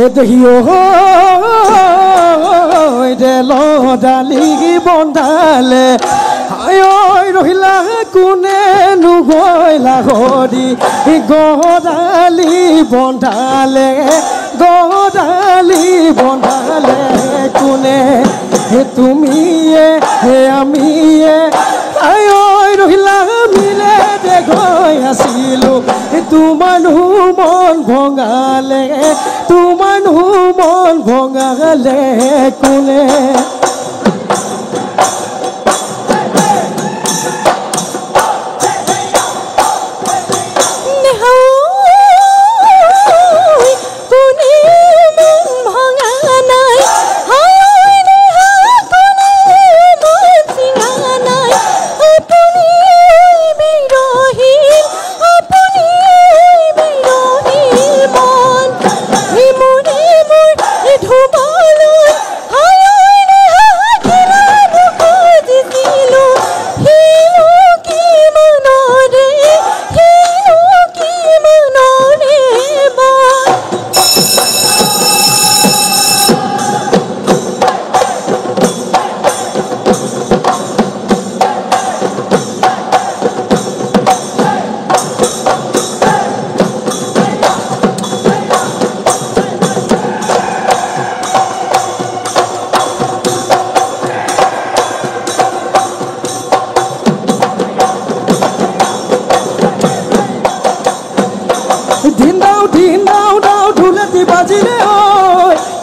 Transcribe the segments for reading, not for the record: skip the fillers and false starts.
দেহিও দেল ডালি বন্ধালে আয় ৰহিলা কোনে নুগৈলা হৰি গদালি বন্ধালে কোনে তুমিয়ে আমিয়ে আয় ৰহিলা মিলে গৈ আছিলো তোমাৰ মন ভঙালে কোনে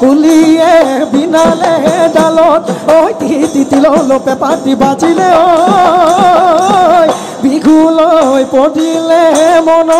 কুলিয়ে বিনালে ডালত তিতিলপে পাতি বাজিলে বিহুলৈ পদিলে মন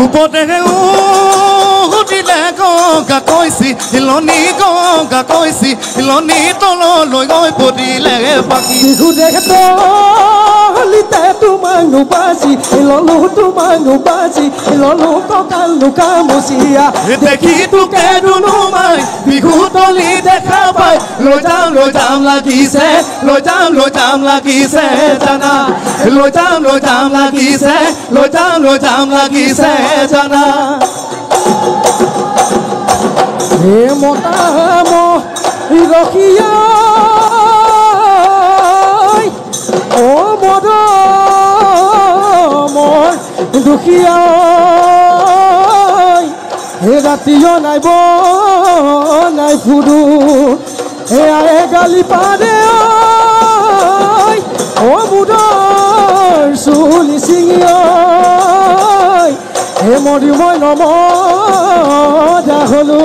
উপদেহে উঠিলে গংগা কৈছি হিলনি গংগা কৈছি হিলনি তললৈ গৈ পৰিলে বাকী বিহু দেখলিতে তোমাক নুবাজি ললো কঁকাল লুকা মচিয়া দেখি তোকে দুনুমাই বিহু তলি দেখা পাই লৈ যাম লাগিছে জানা লৈ যাম লাগিছে জানা হে মতা ৰখিয়া ও মদ মোৰ দুখীয়া হে ৰাতিও নাই ফুৰু হে গালি পাৰে ও মুদৰ চুলি ছিঙিয়া হে মৰি মই নমদা হলো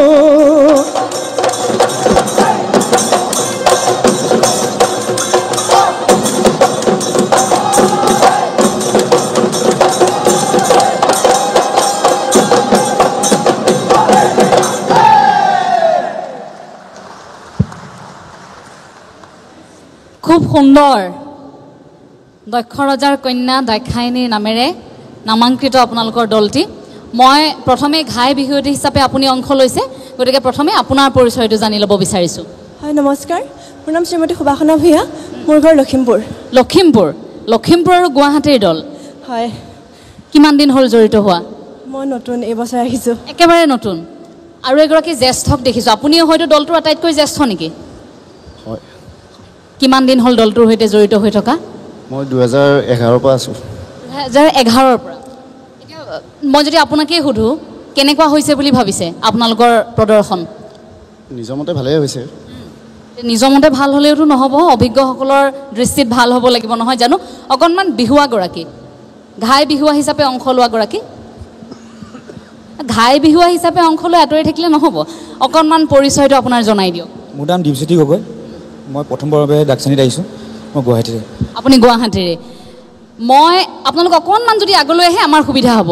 খুব সুন্দৰ দক্ষ ৰজাৰ কন্যা দাক্ষায়ণীৰ নামেৰে নামাঙ্কিত আপোনালোকৰ দলটি মই প্ৰথমে ঘাই বিহুৱতী হিচাপে আপুনি অংশ লৈছে গতিকে প্ৰথমে আপোনাৰ পৰিচয়টো জানি ল'ব বিচাৰিছোঁ হয় নমস্কাৰ মোৰ নাম শ্ৰীমতী সুবাসনা ভূঞা মোৰ ঘৰ লখিমপুৰ লখিমপুৰ আৰু গুৱাহাটীৰ দল হয় কিমান দিন হ'ল জড়িত হোৱা মই নতুন এই বছৰ আহিছোঁ একেবাৰে নতুন আৰু এগৰাকী জ্যেষ্ঠক দেখিছোঁ আপুনিও হয়তো দলটোৰ আটাইতকৈ জ্যেষ্ঠ নেকি হয় কিমান দিন হ'ল দলটোৰ সৈতে জড়িত হৈ থকা মই 2011 পৰা আছোঁ 2011 পৰা এতিয়া মই যদি আপোনাকেই সুধোঁ কেনেকুৱা হৈছে বুলি ভাবিছে আপোনালোকৰ প্ৰদৰ্শন নিজৰ মতে ভালেই হৈছে নিজৰ মতে ভাল হ'লেওতো নহ'ব অভিজ্ঞসকলৰ দৃষ্টিত ভাল হ'ব লাগিব নহয় জানো অকণমান বিহুৱাগৰাকী ঘাই বিহুৱা হিচাপে অংশ লোৱাগৰাকী ঘাই বিহুৱা হিচাপে অংশ লৈ আঁতৰি থাকিলে নহ'ব অকণমান পৰিচয়টো আপোনাৰ জনাই দিয়ক মোৰ নাম দীপজ্যোতি গগৈ মই প্ৰথমবাৰৰ বাবে দাকচানীত আহিছোঁ মই গুৱাহাটীৰে আপুনি গুৱাহাটীৰে মই আপোনালোক অকণমান যদি আগলৈ আহে আমাৰ সুবিধা হ'ব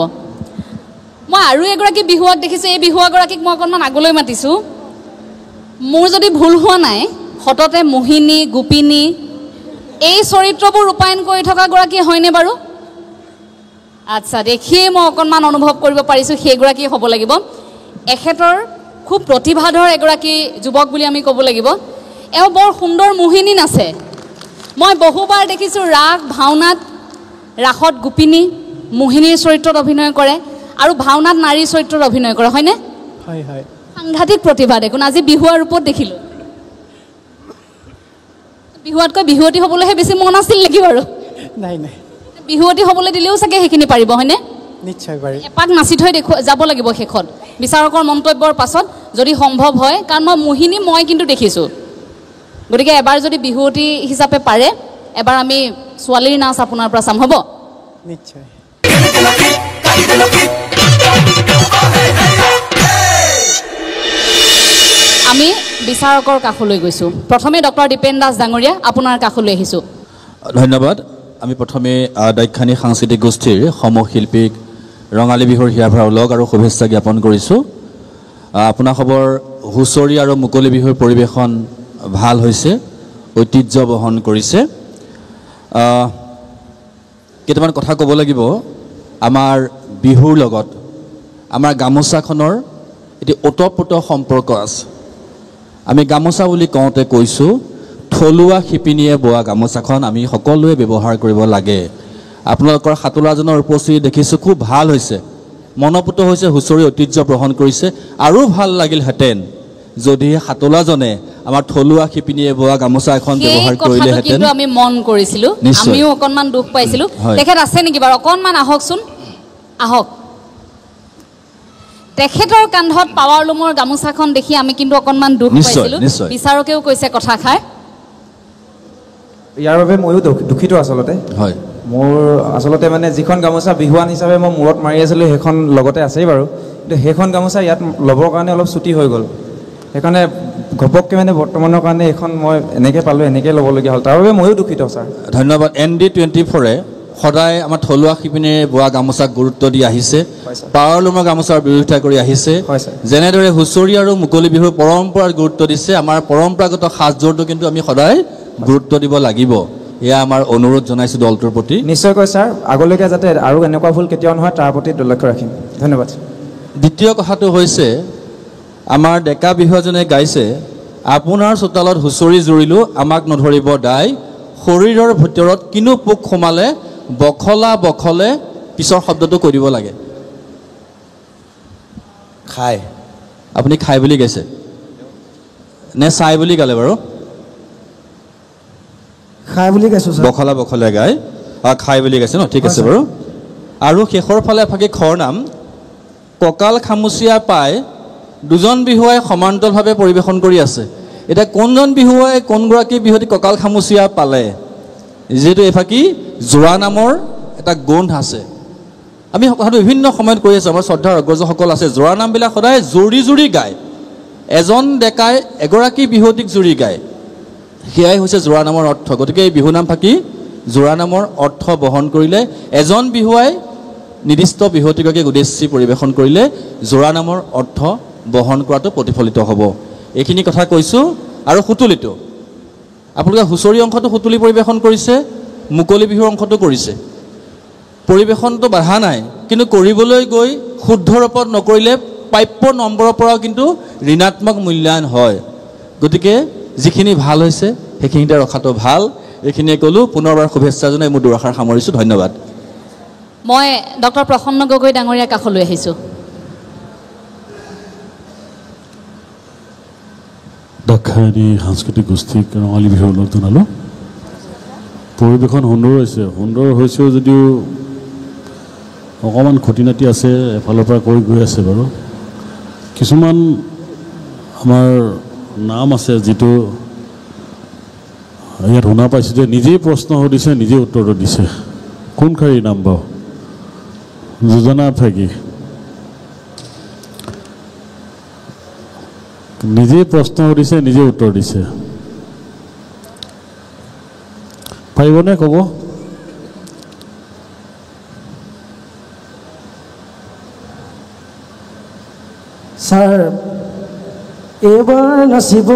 মই আৰু এগৰাকী বিহুৱাক দেখিছোঁ এই বিহুৱাগৰাকীক মই অকণমান আগলৈ মাতিছোঁ মোৰ যদি ভুল হোৱা নাই সততে মোহিনী গোপিনী এই চৰিত্ৰবোৰ ৰূপায়ণ কৰি থকাগৰাকী হয়নে বাৰু আচ্ছা দেখিয়ে মই অকণমান অনুভৱ কৰিব পাৰিছোঁ সেইগৰাকী হ'ব লাগিব এখেতৰ খুব প্ৰতিভাধৰ এগৰাকী যুৱক বুলি আমি ক'ব লাগিব এওঁ বৰ সুন্দৰ মোহিনী নাচে মই বহুবাৰ দেখিছোঁ ৰাস ভাওনাত ৰাসত গোপিনী মোহিনীৰ চৰিত্ৰত অভিনয় কৰে আৰু ভাওনাত নাৰীৰ চৰিত্ৰত অভিনয় কৰে হয়নে হয় হয় সাংঘাতিক প্ৰতিভা দেখোন আজি বিহুৱাৰ ৰূপত দেখিলোঁ বিহুৱাতকৈ বিহুৱতী হ'বলৈহে বেছি মন আছিল নেকি বাৰু নাই নাই বিহুৱতী হ'বলৈ দিলেও চাগে সেইখিনি পাৰিব হয়নে নিশ্চয় পাৰি এপাক নাচি থৈ যাব লাগিব শেষত বিচাৰকৰ মন্তব্যৰ পাছত যদি সম্ভৱ হয় কাৰণ মই মোহিনী মই কিন্তু দেখিছোঁ গতিকে এবাৰ যদি বিহুৱতী হিচাপে পাৰে এবাৰ আমি ছোৱালীৰ নাচ আপোনাৰ পৰা চাম হ'ব নিশ্চয় আমি বিচাৰকৰ কাষলৈ গৈছোঁ প্ৰথমে ডক্টৰ দীপেন দাস ডাঙৰীয়া আপোনাৰ কাষলৈ আহিছোঁ ধন্যবাদ আমি প্ৰথমে দাক্ষায়ণী সাংস্কৃতিক গোষ্ঠীৰ সমশিল্পীক ৰঙালী বিহুৰ হিয়াভৰা উলগ আৰু শুভেচ্ছা জ্ঞাপন কৰিছোঁ আপোনাসৱৰ হুঁচৰি আৰু মুকলি বিহুৰ পৰিৱেশন ভাল হৈছে ঐতিহ্য বহন কৰিছে কেইটামান কথা ক'ব লাগিব আমাৰ বিহুৰ লগত আমাৰ গামোচাখনৰ এটি ওতঃপ্ৰোত সম্পৰ্ক আছে আমি গামোচা বুলি কওঁতে কৈছোঁ থলুৱা শিপিনীয়ে বোৱা গামোচাখন আমি সকলোৱে ব্যৱহাৰ কৰিব লাগে আপোনালোকৰ সাতোলাজনৰ উপস্থিতি দেখিছোঁ খুব ভাল হৈছে মনপুত হৈছে হুঁচৰি ঐতিহ্য গ্ৰহণ কৰিছে আৰু ভাল লাগিলহেঁতেন যদি সাতোলাজনে আমাৰ থলুৱা শিপিনীয়ে বোৱা গামোচা এখন ব্যৱহাৰ কৰিলেহেঁতেন কিন্তু আমি মন কৰিছিলোঁ আমিও অকণমান দুখ পাইছিলোঁ তেখেত আছে নেকি বাৰু অকণমান আহকচোন আহক তেখেতৰ কান্ধত পাৱাৰ লুমৰ গামোচাখন দেখি আমি কিন্তু অকণমান দুখ পাইছিলোঁ বিচাৰকেও কৈছে কথাষাৰ ইয়াৰ বাবে ময়ো দুখিত আচলতে হয় মোৰ আচলতে মানে যিখন গামোচা বিহুৱান হিচাপে মই মূৰত মাৰি আছিলোঁ সেইখন লগতে আছেই বাৰু কিন্তু সেইখন গামোচা ইয়াত ল'বৰ কাৰণে অলপ ছুটি হৈ গ'ল সেইকাৰণে ঘপককৈ মানে বৰ্তমানৰ কাৰণে এইখন মই এনেকৈ পালোঁ এনেকৈ ল'বলগীয়া হ'ল তাৰ বাবে ময়ো দুখিত ছাৰ ধন্যবাদ ND24 সদায় আমাৰ থলুৱা শিপিনীয়ে বোৱা গামোচাক গুৰুত্ব দি আহিছে পাৱাৰ লুমৰ গামোচাৰ বিৰোধিতা কৰি আহিছে যেনেদৰে হুঁচৰি আৰু মুকলি বিহুৰ পৰম্পৰাত গুৰুত্ব দিছে আমাৰ পৰম্পৰাগত সাজযোৰটো কিন্তু আমি সদায় গুৰুত্ব দিব লাগিব এয়া আমাৰ অনুৰোধ জনাইছোঁ দলটোৰ প্ৰতি নিশ্চয়কৈ ছাৰ আগলৈকে যাতে আৰু এনেকুৱা ভুল কেতিয়াও নহয় তাৰ প্ৰতি লক্ষ্য ৰাখিম ধন্যবাদ দ্বিতীয় কথাটো হৈছে আমাৰ ডেকা বিহুৱাজনে গাইছে আপোনাৰ চোতালত হুঁচৰি জুৰিলোঁ আমাক নধৰিব দাই শৰীৰৰ ভিতৰত কিনো পোক সোমালে বখলা বখলে পিছৰ শব্দটো কৈ দিব লাগে খাই আপুনি খাই বুলি গাইছে নে চাই বুলি গালে বাৰু খাই বুলি গাইছোঁ বখলা বখলে গাই খাই বুলি গাইছে ন ঠিক আছে বাৰু আৰু শেষৰ ফালে এফাকি খৰ নাম কঁকাল খামুচীয়া পাই দুজন বিহুৱাই সমান্তৰালভাৱে পৰিৱেশন কৰি আছে এতিয়া কোনজন বিহুৱাই কোনগৰাকী বিহুৱতী কঁকাল খামুচীয়া পালে যিহেতু এফাকি জোৰা নামৰ এটা গোন্ধ আছে আমি কথাটো বিভিন্ন সময়ত কৈ আছোঁ আমাৰ শ্ৰদ্ধাৰ অগ্ৰজসকল আছে জোৰা নামবিলাক সদায় জুৰি জুৰি গায় এজন ডেকাই এগৰাকী বিহুৱতীক জুৰি গায় সেয়াই হৈছে জোৰা নামৰ অৰ্থ গতিকে এই বিহু নাম ফাকি জোৰা নামৰ অৰ্থ বহন কৰিলে এজন বিহুৱাই নিৰ্দিষ্ট বিহুৱতীগৰাকীক উদ্দেশ্যি পৰিৱেশন কৰিলে জোৰা নামৰ অৰ্থ বহন কৰাটো প্ৰতিফলিত হ'ব এইখিনি কথা কৈছোঁ আৰু সুতুলিটো আপোনালোকে হুঁচৰি অংশটো সুতুলি পৰিৱেশন কৰিছে, মুকলি বিহুৰ অংশটো কৰিছে। পৰিৱেশনটো বাধা নাই, কিন্তু কৰিবলৈ গৈ শুদ্ধ ৰূপত নকৰিলে প্ৰাপ্য নম্বৰৰ পৰাও কিন্তু ঋণাত্মক মূল্যায়ন হয়। গতিকে যিখিনি ভাল হৈছে সেইখিনিতে ৰখাটো ভাল। এইখিনিয়ে ক'লোঁ। পুনৰবাৰ শুভেচ্ছা জনাই মোৰ দুআষাৰ সামৰিছোঁ। ধন্যবাদ। মই ডক্টৰ প্ৰসন্ন গগৈ ডাঙৰীয়াৰ কাষলৈ আহিছোঁ। দাক্ষায়ণী সাংস্কৃতিক গোষ্ঠীক ৰঙালী বিহুৰ অনুৰোধ জনালোঁ। পৰিৱেশন সুন্দৰ হৈছেও যদিও অকণমান খুটি নাটি আছে, এফালৰ পৰা গৈ আছে বাৰু। কিছুমান আমাৰ নাম আছে যিটো ইয়াত শুনা পাইছোঁ যে নিজেই প্ৰশ্ন সুধিছে, নিজেই উত্তৰটো দিছে। কোন শাৰীৰ নাম বাৰু? যোজনা ফেকি নিজেই প্ৰশ্ন সুধিছে, নিজে উত্তৰ দিছে। পাৰিবনে ক'ব? ছাৰ এইবাৰ নাচিব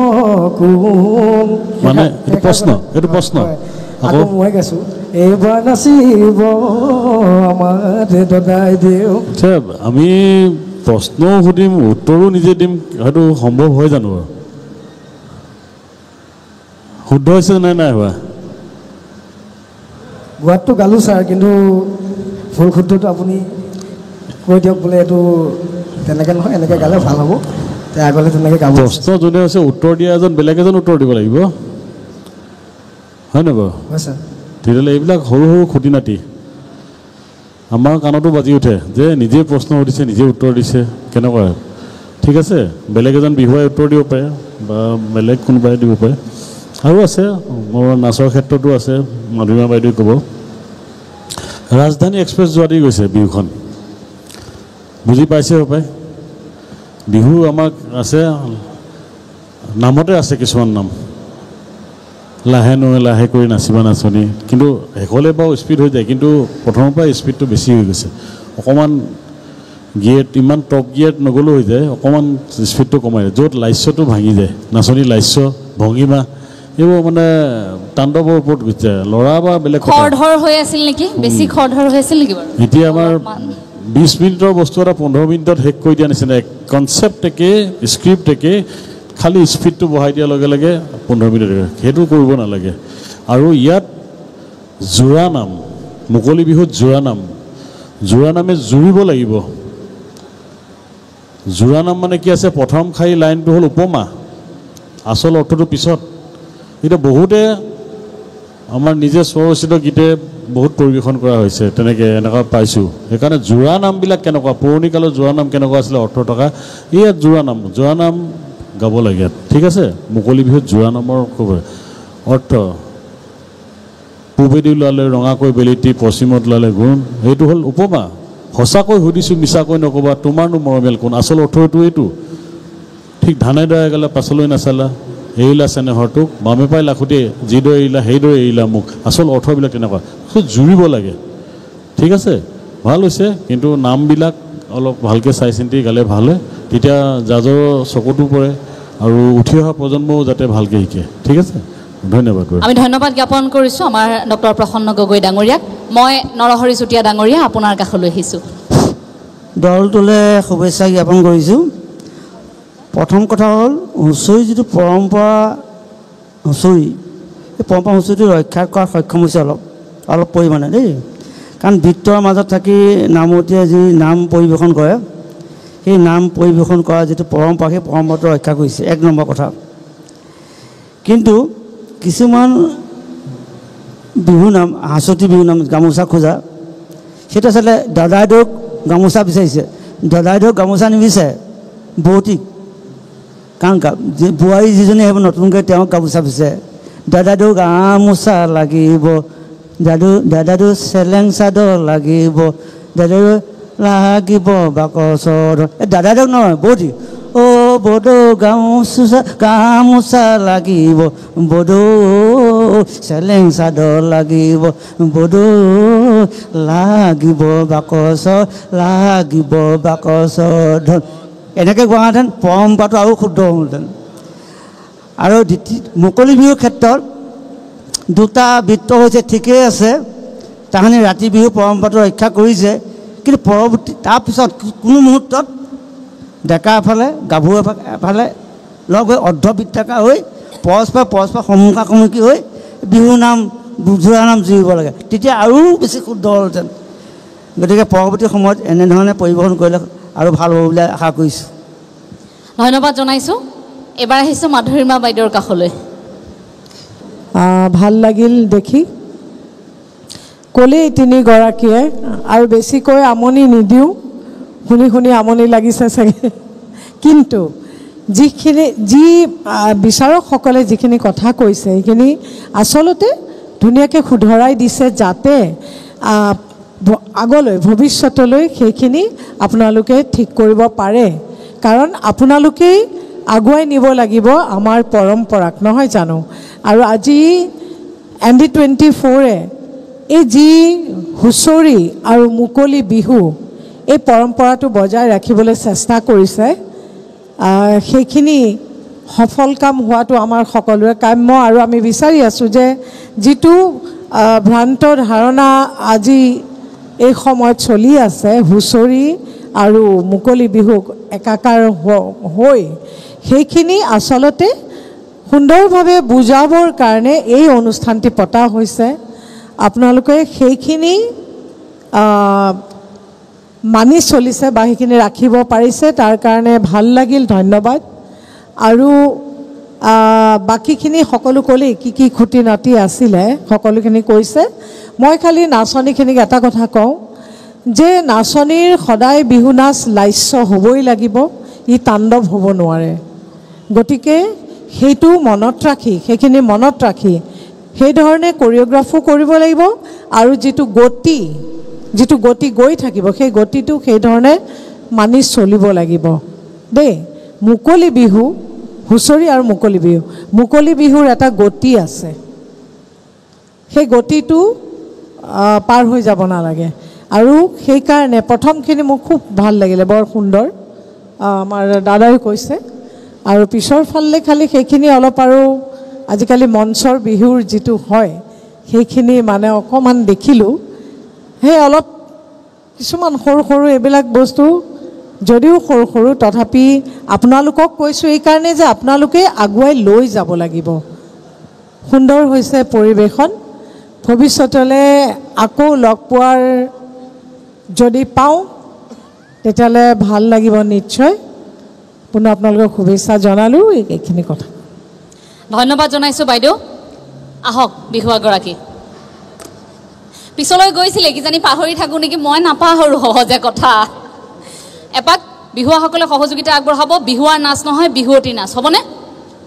কোন? মানে এইটো প্ৰশ্ন আকৌ মই গাইছোঁ এইবাৰ নাচিব আমাৰ দাদাই দেউ। আমি প্ৰশ্নও সুধিম, উত্তৰো নিজে দিম, হয়তো সম্ভৱ হয় জানো? বাৰু শুদ্ধ হৈছে নে নাই হোৱা? গোৱাতটো গালোঁ ছাৰ, কিন্তু ভুল শুদ্ধটো আপুনি কৈ দিয়ক বোলে এইটো তেনেকৈ নহয়, এনেকৈ গালে ভাল হ'ব, আগলৈ তেনেকৈ গাব। প্ৰশ্ন যোনে হৈছে উত্তৰ দিয়া বেলেগ এজন উত্তৰ দিব লাগিব, হয় নাই বাৰু? হয় ছাৰ। তেতিয়াহ'লে এইবিলাক সৰু সৰু খুটি নাটি আমাৰ কাণতো বাজি উঠে যে নিজেই প্ৰশ্ন সুধিছে, নিজেই উত্তৰ দিছে। কেনেকুৱা? ঠিক আছে, বেলেগ এজন বিহুৱাই উত্তৰ দিব পাৰে বা বেলেগ কোনোবাই দিব পাৰে। আৰু আছে মোৰ নাচৰ ক্ষেত্ৰতো আছে, মাধুৰীমা বাইদেৱে ক'ব। ৰাজধানী এক্সপ্ৰেছ যোৱা দি গৈছে বিহুখন, বুজি পাইছে হপায়? বিহু আমাক আছে, নামতে আছে কিছুমান নাম। লাহে নহয় লাহে কৰি নাচিবা নাচনী, কিন্তু শেষলৈ বাৰু স্পীড হৈ যায়, কিন্তু প্ৰথমৰ পৰা স্পীডটো বেছি হৈ গৈছে। অকণমান গিয়েৰত, ইমান টপ গিয়েৰত নগ'লেও হৈ যায়, অকণমান স্পীডটো কমাই যায়, য'ত লাস্যটো ভাঙি যায়। নাচনী লাস্য, ভংগীমা এইবোৰ মানে তাণ্ডৱৰ ওপৰত গুচি যায়। ল'ৰা বা বেলেগ খৰধৰ হৈ আছিল নেকি? বেছি খৰধৰ হৈ আছিল নেকি বাৰু? এতিয়া আমাৰ 20 মিনিটৰ বস্তু এটা 15 মিনিটত শেষ কৰি দিয়া নিচিনা। কনচেপ্ট একে, স্ক্ৰিপ্ট একে, খালি স্পীডটো বঢ়াই দিয়াৰ লগে লগে 15 মিনিট। সেইটো কৰিব নালাগে। আৰু ইয়াত জোৰা নাম, মুকলি বিহুত জোৰা নামে জুৰিব লাগিব। জোৰা নাম মানে কি আছে? প্ৰথম শাৰী লাইনটো হ'ল উপমা, আচল অৰ্থটো পিছত। এতিয়া বহুতে আমাৰ নিজে স্বৰচিত গীতে বহুত পৰিৱেশন কৰা হৈছে, তেনেকৈ এনেকুৱা পাইছোঁ। সেইকাৰণে জোৰা নামবিলাক কেনেকুৱা, পুৰণি কালৰ জোৰা নাম কেনেকুৱা আছিলে অৰ্থ থকা, ইয়াত জোৰা নাম গাব লাগে। ঠিক আছে, মুকলি বিহুত জোৰা নামৰ অৰ্থ পূবেদি ওলালে ৰঙাকৈ বেলিটি, পশ্চিমত ওলালে গুণ, সেইটো হ'ল উপমা। সঁচাকৈ সুধিছোঁ মিছাকৈ নক'বা, তোমাৰনো মৰমেল কোন, আচল অৰ্থটো এইটো। ঠিক ধানে দৰে গ'লে পাছলৈ নাচালা, এৰিলা চেনেহৰটোক, বামে পাই লাখুটি, যিদৰে এৰিলা সেইদৰে এৰিলা মোক, আচল অৰ্থবিলাক তেনেকুৱা। জুৰিব লাগে। ঠিক আছে, ভাল হৈছে, কিন্তু নামবিলাক অলপ ভালকৈ চাই চিন্তি গালে ভাল হয়, তেতিয়া জাজৰ চকুতো পৰে আৰু উঠি অহা প্ৰজন্মও যাতে ভালকৈ শিকে। ঠিক আছে, ধন্যবাদ। আমি ধন্যবাদ জ্ঞাপন কৰিছোঁ আমাৰ ডক্টৰ প্ৰসন্ন গগৈ ডাঙৰীয়াক। মই নৰহৰি চুতীয়া ডাঙৰীয়া আপোনাৰ কাষলৈ আহিছোঁ। দলটোলৈ শুভেচ্ছা জ্ঞাপন কৰিছোঁ। প্ৰথম কথা হ'ল হুঁচৰি যিটো পৰম্পৰা হুঁচৰি, এই পৰম্পৰা হুঁচৰিটো ৰক্ষা কৰাৰ সক্ষম হৈছে অলপ পৰিমাণে দেই। কাৰণ বৃত্তৰ মাজত থাকি নামতীয়ে যি নাম পৰিৱেশন কৰে, সেই নাম পৰিৱেশন কৰা যিটো পৰম্পৰা, সেই পৰম্পৰাটো ৰক্ষা কৰিছে, 1 নম্বৰ কথা। কিন্তু কিছুমান বিহু নাম, হাঁচতি বিহু নাম, গামোচা খোজা, সেইটো আচলতে দাদাইদেউক গামোচা বিচাৰিছে। দাদাইদেউক গামোচা নিবিচাৰে, বৌতিক। কাৰণ বোৱাৰী যিজনী আহিব নতুনকৈ তেওঁক গামোচা বিচাৰে। দাদাইদেউ গামোচা লাগিব, দাদাইদেউ চেলেং চাদৰ লাগিব, দাদাইদেউ লাগিব বাকচৰ। এই দাদাইদেউক নহয়, বৌতি। অ' বদৌ গামোচা লাগিব, বদৌ চেলেং চাদৰ লাগিব, বদৌ লাগিব বাকচৰ ধন। এনেকৈ কোৱাহেঁতেন পৰম্পৰাটো আৰু শুদ্ধ হ'লহেঁতেন। আৰু মুকলি বিহুৰ ক্ষেত্ৰত দুটা বৃত্ত হৈছে ঠিকেই আছে, তাহানি ৰাতি বিহু পৰম্পৰাটো ৰক্ষা কৰিছে, কিন্তু পৰৱৰ্তী তাৰপিছত কোনো মুহূৰ্তত ডেকা এফালে গাভৰু এফালে লগ হৈ অৰ্ধবৃত্তাকাৰ হৈ পৰস্পৰ সন্মুখাসন্মুখী হৈ বিহু নাম বুজোৱা নাম জুৰিব লাগে, তেতিয়া আৰু বেছি শুদ্ধ হ'লহেঁতেন। গতিকে পৰৱৰ্তী সময়ত এনেধৰণে পৰিৱেশন কৰিলে আৰু ভাল হ'ব বুলি আশা কৰিছোঁ। ধন্যবাদ জনাইছোঁ। এবাৰ আহিছোঁ মাধুৰীমা বাইদেউৰ কাষলৈ। ভাল লাগিল দেখি, ক'লেই তিনিগৰাকীয়ে, আৰু বেছিকৈ আমনি নিদিওঁ, শুনি শুনি আমনি লাগিছে চাগে। কিন্তু যি বিচাৰকসকলে যিখিনি কথা কৈছে সেইখিনি আচলতে ধুনীয়াকৈ শুধৰাই দিছে, যাতে আগলৈ ভৱিষ্যতলৈ সেইখিনি আপোনালোকে ঠিক কৰিব পাৰে। কাৰণ আপোনালোকেই আগুৱাই নিব লাগিব আমাৰ পৰম্পৰাক, নহয় জানো? আৰু আজি ND24-এ এই যি হুঁচৰি আৰু মুকলি বিহু এই পৰম্পৰাটো বজাই ৰাখিবলৈ চেষ্টা কৰিছে, সেইখিনি সফল কাম হোৱাটো আমাৰ সকলোৰে কাম্য। আৰু আমি বিচাৰি আছোঁ যে যিটো ভ্ৰান্ত ধাৰণা আজি এই সময়ত চলি আছে, হুঁচৰি আৰু মুকলি বিহুক একাকাৰ হৈ, সেইখিনি আচলতে সুন্দৰভাৱে বুজাবৰ কাৰণে এই অনুষ্ঠানটি পতা হৈছে। আপোনালোকে সেইখিনি মানি চলিছে বা সেইখিনি ৰাখিব পাৰিছে, তাৰ কাৰণে ভাল লাগিল, ধন্যবাদ। আৰু বাকীখিনি সকলো ক'লেই কি কি খুঁটি নাতি আছিলে সকলোখিনি কৈছে। মই খালি নাচনীখিনিক এটা কথা কওঁ যে নাচনীৰ সদায় বিহু নাচ লাস্য হ'বই লাগিব, ই তাণ্ডৱ হ'ব নোৱাৰে। গতিকে সেইটো মনত ৰাখি, সেইখিনি মনত ৰাখি সেইধৰণে কৰিঅ'গ্ৰাফো কৰিব লাগিব, আৰু যিটো গতি গৈ থাকিব সেই গতিটো সেইধৰণে মানি চলিব লাগিব দেই। মুকলি বিহু, হুঁচৰি আৰু মুকলি বিহুৰ এটা গতি আছে, সেই গতিটো পাৰ হৈ যাব নালাগে। আৰু সেইকাৰণে প্ৰথমখিনি মোক খুব ভাল লাগিলে, বৰ সুন্দৰ আমাৰ দাদাই কৈছে। আৰু পিছৰ ফালে খালি সেইখিনি অলপ, আৰু আজিকালি মঞ্চৰ বিহুৰ যিটো হয় সেইখিনি মানে অকণমান দেখিলোঁ, সেই অলপ কিছুমান সৰু সৰু এইবিলাক বস্তু যদিও সৰু সৰু, তথাপি আপোনালোকক কৈছোঁ এইকাৰণে যে আপোনালোকে আগুৱাই লৈ যাব লাগিব। সুন্দৰ হৈছে পৰিৱেশন। ভৱিষ্যতলৈ আকৌ লগ পোৱাৰ যদি পাওঁ তেতিয়াহ'লে ভাল লাগিব নিশ্চয়। পুনৰ আপোনালোকক শুভেচ্ছা জনালোঁ। এইখিনি কথা ধন্যবাদ জনাইছোঁ বাইদেউ। আহক বিহুৱাগৰাকী। পিছলৈ গৈছিলে কিজানি পাহৰি থাকোঁ নেকি, মই নাপাহৰোঁ সহজে কথা। এপাক বিহুৱাসকলে সহযোগিতা আগবঢ়াব। বিহুৱাৰ নাচ নহয়, বিহুৱতী নাচ হ'বনে?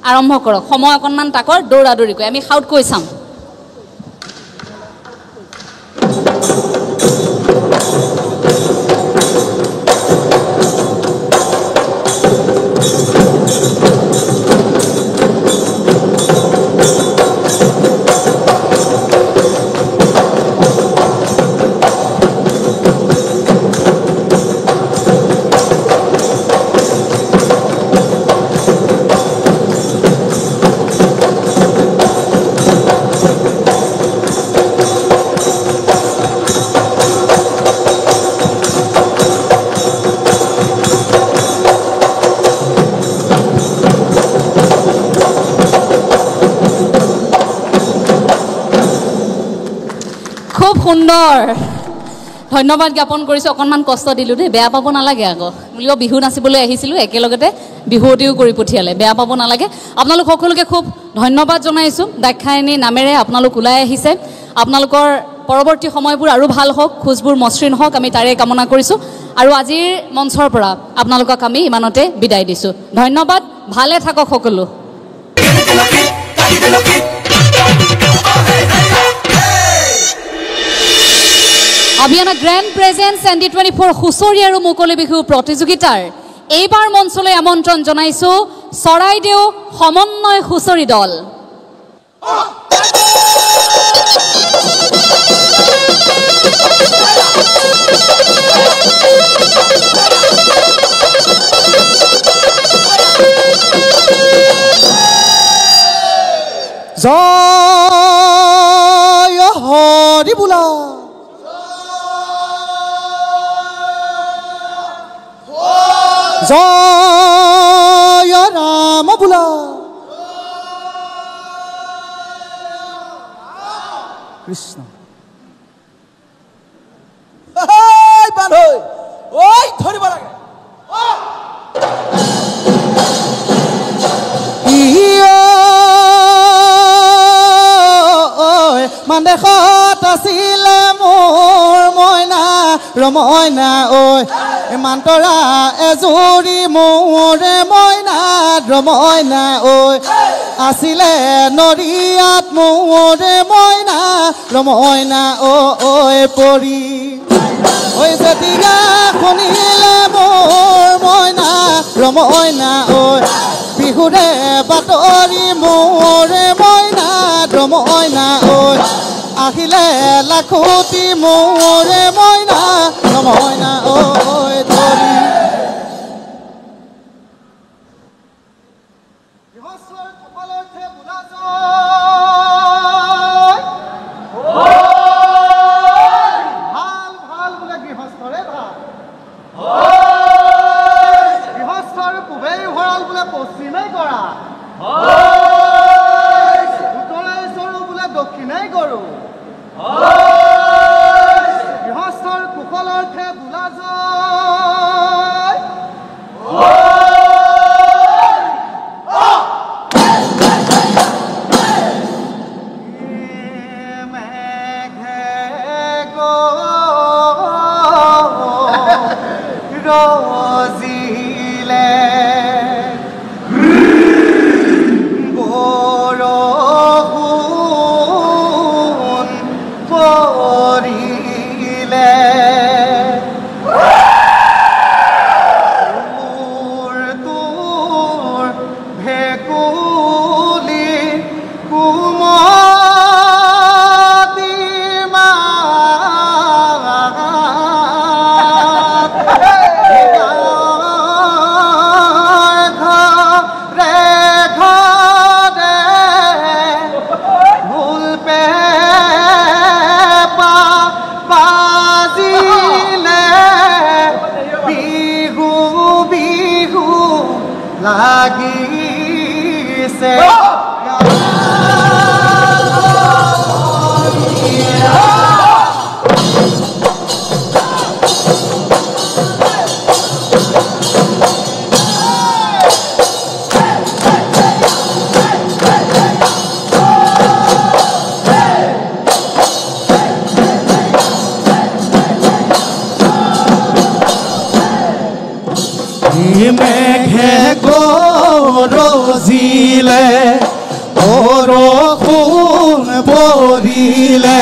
আৰম্ভ কৰক। সময় অকণমান তাকৰ, দৌৰা দৌৰিকৈ আমি সাউত কৈ চাম। সুন্দৰ, ধন্যবাদ জ্ঞাপন কৰিছোঁ। অকণমান কষ্ট দিলোঁ দেই, বেয়া পাব নালাগে। আকৌ বুলিব বিহু নাচিবলৈ আহিছিলোঁ, একেলগতে বিহুৱতীও কৰি পঠিয়ালে, বেয়া পাব নালাগে। আপোনালোক সকলোকে খুব ধন্যবাদ জনাইছোঁ। দাক্ষায়ণী নামেৰে আপোনালোক ওলাই আহিছে। আপোনালোকৰ পৰৱৰ্তী সময়বোৰ আৰু ভাল হওক, খোজবোৰ মসৃণ হওক, আমি তাৰে কামনা কৰিছোঁ। আৰু আজিৰ মঞ্চৰ পৰা আপোনালোকক আমি ইমানতে বিদায় দিছোঁ। ধন্যবাদ, ভালে থাকক সকলো। অভিযানৰ গ্ৰেণ্ড প্ৰেজেন্স ND24 হুঁচৰি আৰু মুকলি বিহু প্ৰতিযোগিতাৰ এইবাৰ মঞ্চলৈ আমন্ত্ৰণ জনাইছোঁ চৰাইদেউ সমন্বয় হুঁচৰি দল। জয়। জয়। জয়। জয়। জয়। কৃষ্ণ ধৰিব লাগে মানদেশত আছিলে মোৰ মইনা ৰমইনা ঐ মান্তৰা এজুৰি মোৰে মইনা ৰমইনা ঐ আছিলে নৰিয়াত মোৰে মইনা ৰমইনা ঐ পৰি ঐ যেতিয়া শুনিলে মোৰ মইনা ৰমইনা ঐ বিহুৰে বাতৰি মোৰে মইনা ৰমইনা ঐ আহিলে লাখুটি মোৰে মইনা ৰমইনা ঐ ধৰি মেঘে গৰজিলে বৰষুণ পৰিলে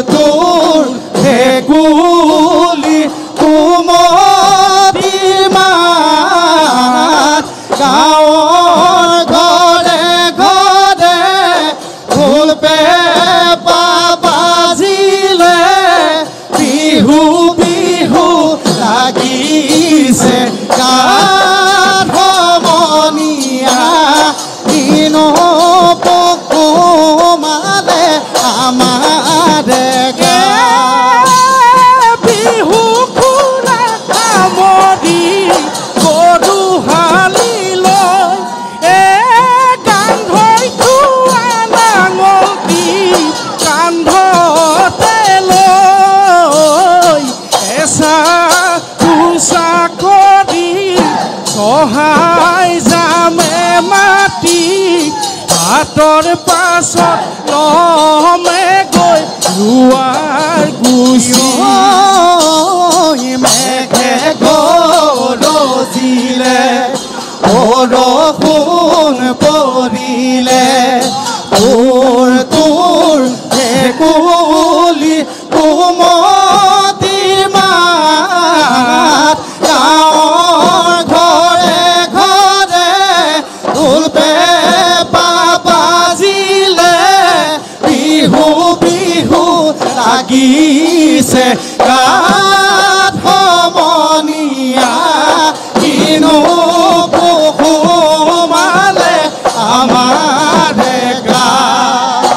তোৰ ভেকুলী কুমতি মাত গাঁৱৰ ঘৰে ঘৰে ঢোল পেঁপা বাজিলে বিহু বিহু লাগিছে গাত সমনীয়া কিনো পকুমালে আমাৰ বিহু খুৰা কামৰি গৰুহালি লৈ কান্ধৈ খোৱা নাঙলটি কান্ধতে লৈ এচা কুচা কৰি সহায় যামে মাটি হাতৰ পাছত লমে গৈ ৰোৱাৰ গুচি মেঘে গৰজিলে বৰষুণ পৰিলে তোৰ ভেকুলী কুমতি মাত গাঁৱৰ ঘৰে ঘৰে ঢোল পেঁপা বাজিলে বিহু বিহু লাগিছে গাত সমনীয়া কিনো পকুমালে আমাৰ গাত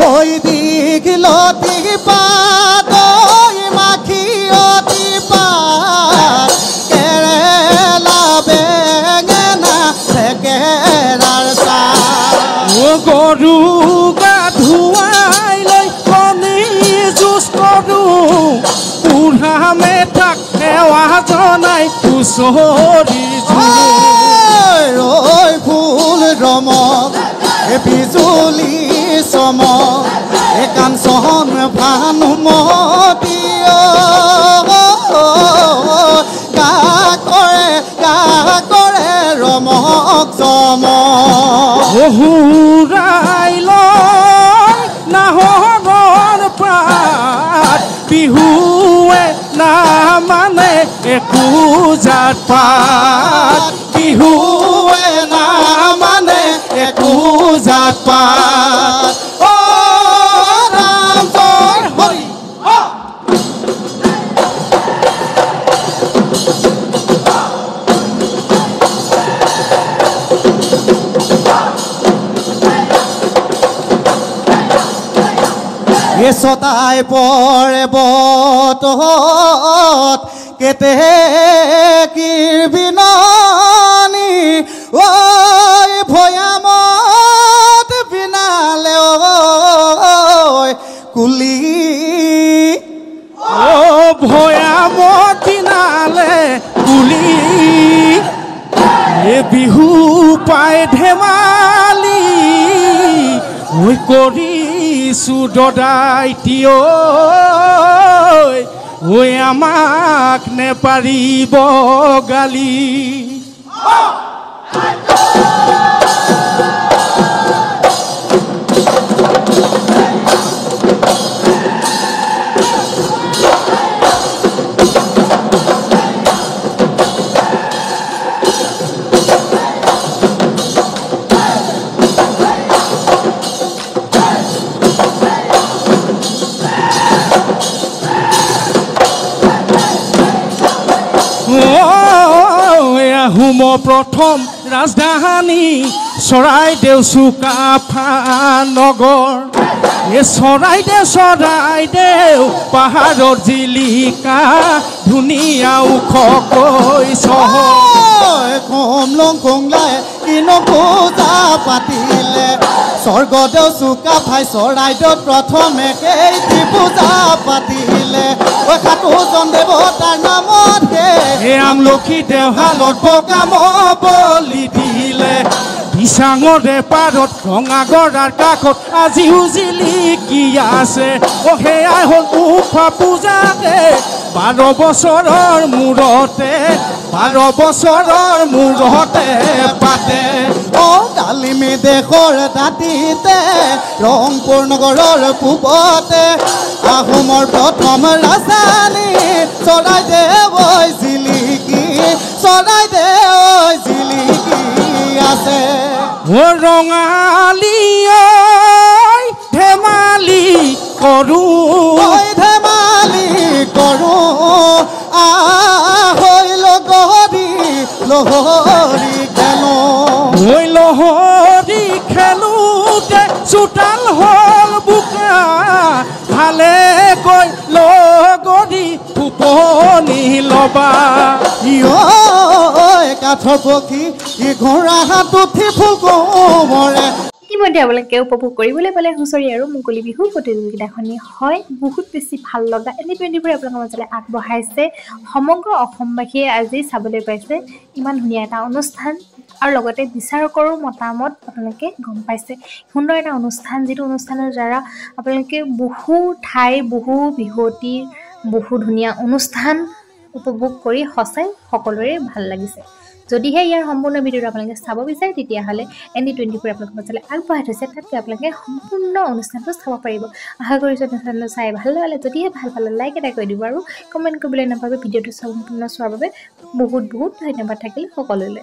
ঐ দীঘলতি পাত গৰু গা ধুৱাই লৈ কণী যুঁজ কৰোঁ বুঢ়া মেথাক সেৱা জনাই হুঁচৰি ৰৈ ফুল ৰমক বিজুলী চমক কাঞ্চন ভানুমতী গা কৰে ৰমক চমক হুৰাই লয় নাহৰৰ পাত বিহুৱে নামানে একো জাত পাত বিহুৱে নামানে একো জাত পাত ৰাম জয় হৰি ছটাই পৰে বতত কেতেকীৰ বিননি ঐ ভৈয়ামত বিনালে ঐ কুলি ভৈয়ামত বিনালে কুলি বিহু পাই ধেমালি ঐ কৰিছোঁ দদাইটি ঐ আমাক নেপাৰিব গালি আহোমৰ প্ৰথম ৰাজধানী চৰাইদেউ চুকাফা নগৰ চৰাইদেউ পাহাৰৰ জিলিকা ধুনীয়া ওখকৈ চহৰ কমলং কংলাই কিনো পূজা পাতিলে স্বৰ্গদেউ চুকাফাই চৰাইদেউত প্ৰথমে কেইটি পূজা পাতিলে সাতোজন দেৱতাৰ নামত আমলখি দেওহালত বগাম বলি দিলে দিচাঙৰে পাৰত ৰঙাগড়াৰ কাষত আজিও জিলিকি আছে সেয়াই হ'ল উফা পূজাতে 12 বছৰৰ মূৰতে পাতে ডালিমী দেশৰ দাঁতিতে ৰংপুৰ নগৰৰ পূবতে আহোমৰ প্ৰথম ৰাজধানী চৰাইদেউ জিলিকি আছে ৰঙালী ধেমালি কৰোঁ লহৰি খেলোতে চোতাল হ'ল বোকা ভালে গৈ লগৰি টোপনি ল'বা কাঠৰ পক্ষী ঘোঁৰা হাত উঠি ফুল কোমৰে ইতিমধ্যে আপোনালোকে উপভোগ কৰিবলৈ পালে হুঁচৰি আৰু মুকলি বিহু প্ৰতিযোগিতাখনি হয় বহুত বেছি ভাল লগা এনি24 আপোনালোকৰ মাজলৈ আগবঢ়াইছে সমগ্ৰ অসমবাসীয়ে আজি চাবলৈ পাইছে ইমান ধুনীয়া এটা অনুষ্ঠান আৰু লগতে বিচাৰকৰো মতামত আপোনালোকে গম পাইছে সুন্দৰ এটা অনুষ্ঠান যিটো অনুষ্ঠানৰ দ্বাৰা আপোনালোকে বহু ঠাই বহু বিহুতি বহু ধুনীয়া অনুষ্ঠান উপভোগ কৰি সঁচাই সকলোৰে ভাল লাগিছে যদিহে ইয়াৰ সম্পূৰ্ণ ভিডিঅ'টো আপোনালোকে চাব বিচাৰে তেতিয়াহ'লে এনি24 আপোনালোকৰ মাজলৈ আগবঢ়াই থৈছে তাতকৈ আপোনালোকে সম্পূৰ্ণ অনুষ্ঠানটো চাব পাৰিব আশা কৰিছোঁ অনুষ্ঠানটো চাই ভাল লাগিলে যদিহে ভাল পালে লাইক এটা কৰি দিব আৰু কমেণ্ট কৰিবলৈ নাপাব ভিডিঅ'টো সম্পূৰ্ণ চোৱাৰ বাবে বহুত ধন্যবাদ থাকিল সকলোলৈ